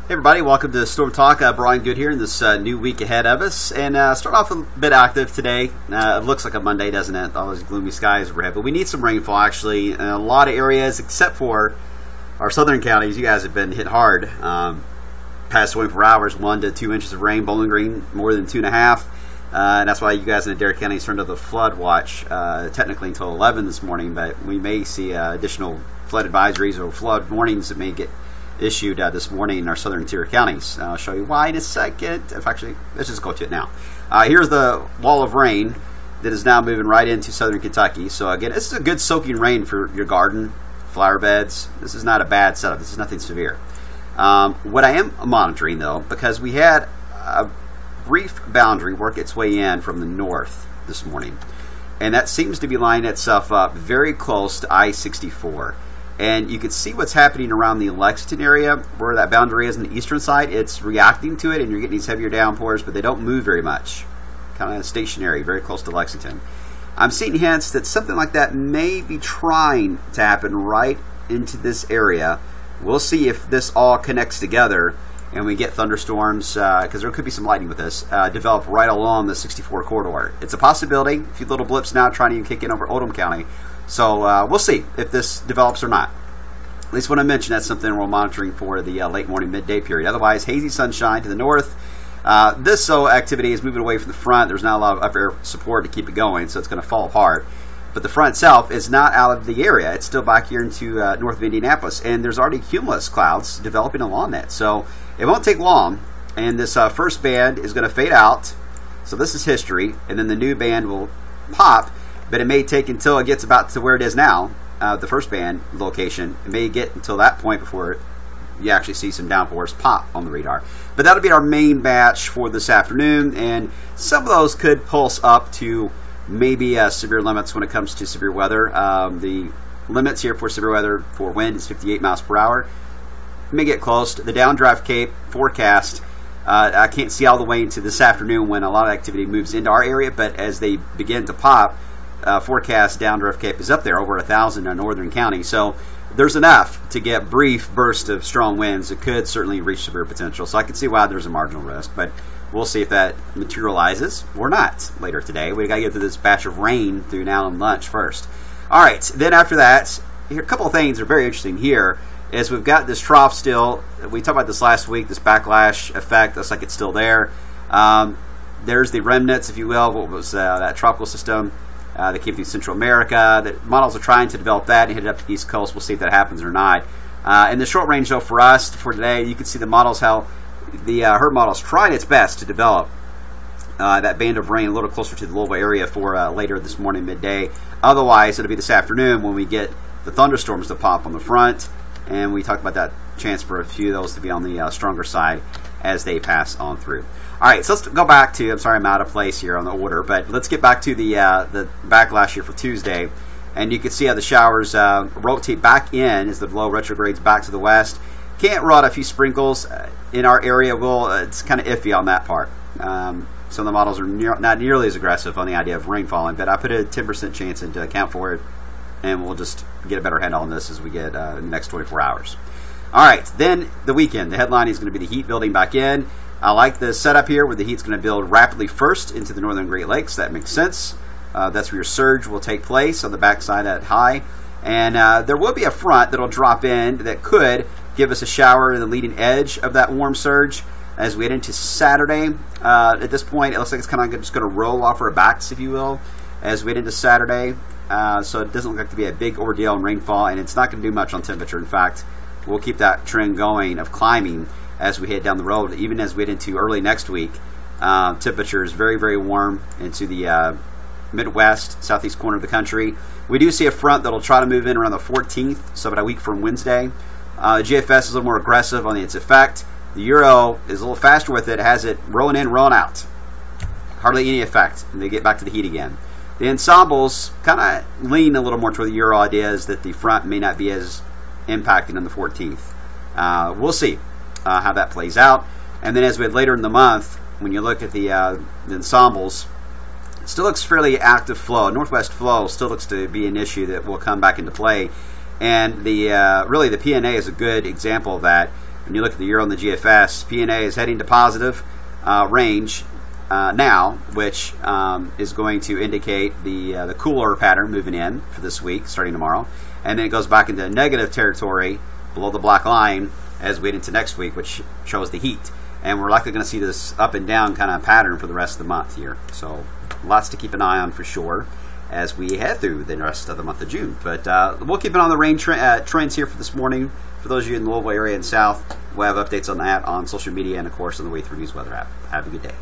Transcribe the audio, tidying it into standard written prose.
Hey everybody, welcome to Storm Talk. Brian Good here in this new week ahead of us. And start off a bit active today. It looks like a Monday, doesn't it? All those gloomy skies overhead. But we need some rainfall actually in a lot of areas except for our southern counties. You guys have been hit hard. Past 24 hours, 1 to 2 inches of rain. Bowling Green, more than 2.5. And that's why you guys in Adair County turned to the flood watch technically until 11 this morning. But we may see additional flood advisories or flood warnings that may get issued this morning in our southern interior counties. I'll show you why in a second. Let's just go to it now. Here's the wall of rain that is now moving right into southern Kentucky. So again, this is a good soaking rain for your garden, flower beds. This is not a bad setup. This is nothing severe. What I am monitoring though, because we had a brief boundary work its way in from the north this morning, and that seems to be lining itself up very close to I-64. And you can see what's happening around the Lexington area where that boundary is on the eastern side. It's reacting to it, and you're getting these heavier downpours, but they don't move very much. Kind of stationary, very close to Lexington. I'm seeing hints that something like that may be trying to happen right into this area. We'll see if this all connects together and we get thunderstorms, because there could be some lightning with this, develop right along the 64 corridor. It's a possibility. A few little blips now trying to kick in over Oldham County. So we'll see if this develops or not. At least when I mention that's something we're monitoring for the late morning, midday period. Otherwise, hazy sunshine to the north. This activity is moving away from the front. There's not a lot of up air support to keep it going, so it's going to fall apart. But the front itself is not out of the area. It's still back here into north of Indianapolis. And there's already cumulus clouds developing along that. So it won't take long. And this first band is going to fade out. So this is history. And then the new band will pop. But it may take until it gets about to where it is now, the first band location. It may get until that point before you actually see some downpours pop on the radar. But that'll be our main batch for this afternoon, and some of those could pulse up to maybe severe limits when it comes to severe weather. The limits here for severe weather for wind is 58 miles per hour. May get close. The downdraft Cape forecast, I can't see all the way into this afternoon when a lot of activity moves into our area, but as they begin to pop, forecast downdraft Cape is up there over 1,000 in northern county. So there's enough to get brief bursts of strong winds that could certainly reach severe potential. So I can see why there's a marginal risk, but we'll see if that materializes or not later today. We got to get through this batch of rain through now and lunch first. All right, then after that, here a couple of things are very interesting here. Is we've got this trough still. We talked about this last week, this backlash effect. Looks like it's still there. There's the remnants, if you will, what was that tropical system that came through Central America. The models are trying to develop that and hit it up to the East Coast. We'll see if that happens or not. In the short range, though, for us, for today, you can see the models, how the HRRR model's trying its best to develop that band of rain a little closer to the Louisville area for later this morning, midday. Otherwise, it'll be this afternoon when we get the thunderstorms to pop on the front. And we talked about that chance for a few of those to be on the stronger side as they pass on through. All right, so let's go back to, I'm sorry I'm out of place here on the order, but let's get back to the backlash here for Tuesday. And you can see how the showers rotate back in as the low retrogrades back to the west. Can't rule out a few sprinkles in our area. It's kind of iffy on that part. Some of the models are not nearly as aggressive on the idea of rain falling, but I put a 10% chance in to account for it, and we'll just get a better handle on this as we get in the next 24 hours. All right, then the weekend. The headline is going to be the heat building back in. I like the setup here where the heat's going to build rapidly first into the northern Great Lakes. That makes sense. That's where your surge will take place on the backside at high. And there will be a front that will drop in that could give us a shower in the leading edge of that warm surge as we head into Saturday. At this point, it looks like it's kind of just going to roll off our backs, if you will, as we head into Saturday. So it doesn't look like to be a big ordeal in rainfall, and it's not going to do much on temperature. In fact, we'll keep that trend going of climbing as we head down the road, even as we head into early next week. Temperature is very, very warm into the Midwest, southeast corner of the country. We do see a front that will try to move in around the 14th, so about a week from Wednesday. GFS is a little more aggressive on its effect. The Euro is a little faster with it, has it rolling in, rolling out. Hardly any effect, and they get back to the heat again. The ensembles kind of lean a little more toward the Euro ideas that the front may not be as impacting on the 14th. We'll see how that plays out. And then as we head later in the month, when you look at the ensembles, it still looks fairly active flow. Northwest flow still looks to be an issue that will come back into play. And the really the PNA is a good example of that. when you look at the Euro and the GFS, PNA is heading to positive range now, which is going to indicate the cooler pattern moving in for this week, starting tomorrow. And then it goes back into negative territory below the black line as we head into next week, which shows the heat. And we're likely going to see this up and down kind of pattern for the rest of the month here. So lots to keep an eye on for sure as we head through the rest of the month of June. But we'll keep an eye on the rain trends here for this morning. For those of you in the Louisville area and south, we'll have updates on that on social media and, of course, on the Way Through News Weather app. Have a good day.